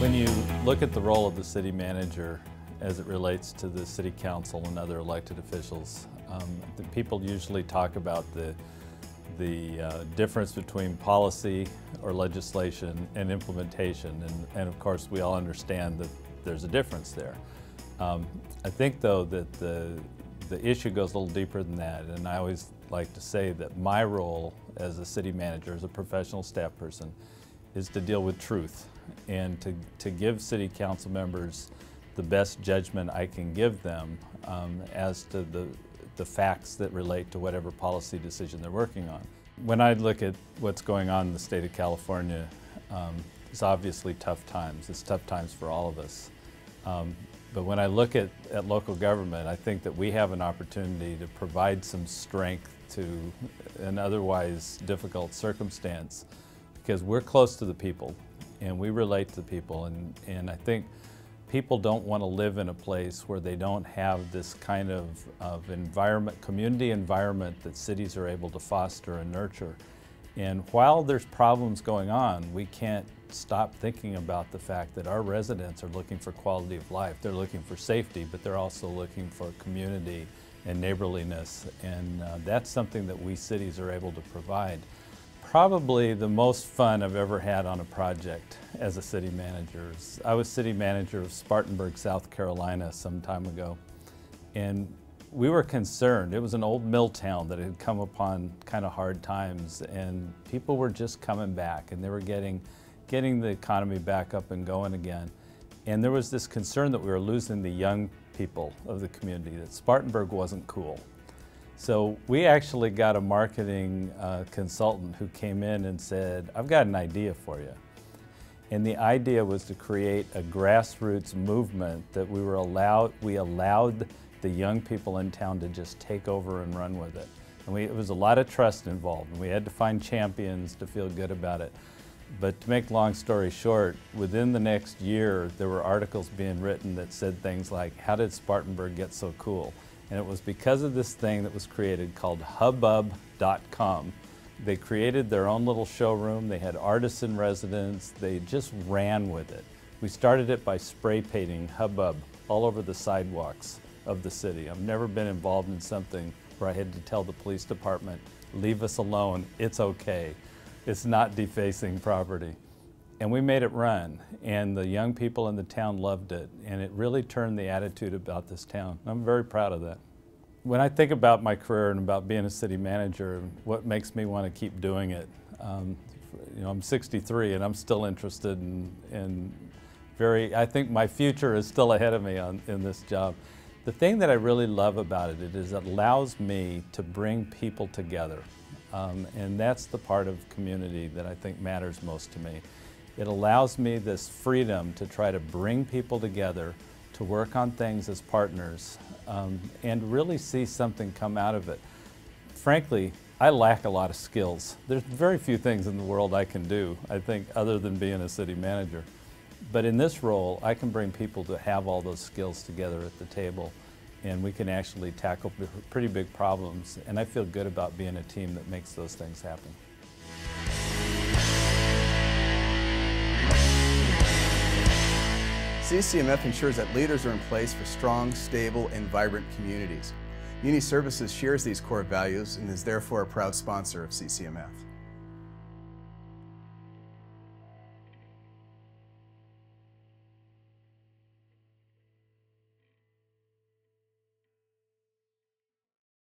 When you look at the role of the city manager as it relates to the city council and other elected officials, the people usually talk about the difference between policy or legislation and implementation, and of course we all understand that there's a difference there. I think though that the issue goes a little deeper than that, and I always like to say that my role as a city manager, as a professional staff person, is to deal with truth and to give city council members the best judgment I can give them as to the facts that relate to whatever policy decision they're working on. When I look at what's going on in the state of California, it's obviously tough times. It's tough times for all of us. But when I look at local government, I think that we have an opportunity to provide some strength to an otherwise difficult circumstance, because we're close to the people and we relate to people, and I think people don't want to live in a place where they don't have this kind of environment, community environment that cities are able to foster and nurture. And while there's problems going on, we can't stop thinking about the fact that our residents are looking for quality of life. They're looking for safety, but they're also looking for community and neighborliness, and that's something that we cities are able to provide. Probably the most fun I've ever had on a project as a city manager. I was city manager of Spartanburg, South Carolina some time ago, and we were concerned. It was an old mill town that had come upon kind of hard times, and people were just coming back, and they were getting the economy back up and going again. And there was this concern that we were losing the young people of the community, that Spartanburg wasn't cool. So we actually got a marketing consultant who came in and said, "I've got an idea for you." And the idea was to create a grassroots movement that we allowed the young people in town to just take over and run with it. And it was a lot of trust involved, and we had to find champions to feel good about it. But to make long story short, within the next year, there were articles being written that said things like, "How did Spartanburg get so cool?" And it was because of this thing that was created called hubbub.com. They created their own little showroom. They had artists in residence. They just ran with it. We started it by spray painting hubbub all over the sidewalks of the city. I've never been involved in something where I had to tell the police department, "Leave us alone, it's okay. It's not defacing property." And we made it run, and the young people in the town loved it, and it really turned the attitude about this town. I'm very proud of that. When I think about my career and about being a city manager, what makes me want to keep doing it, I'm 63 and I'm still interested in I think my future is still ahead of me in this job. The thing that I really love about it is it allows me to bring people together, and that's the part of community that I think matters most to me. It allows me this freedom to try to bring people together, to work on things as partners, and really see something come out of it. Frankly, I lack a lot of skills. There's very few things in the world I can do, I think, other than being a city manager. But in this role, I can bring people to have all those skills together at the table, and we can actually tackle pretty big problems, and I feel good about being a team that makes those things happen. CCMF ensures that leaders are in place for strong, stable, and vibrant communities. Muni Services shares these core values and is therefore a proud sponsor of CCMF.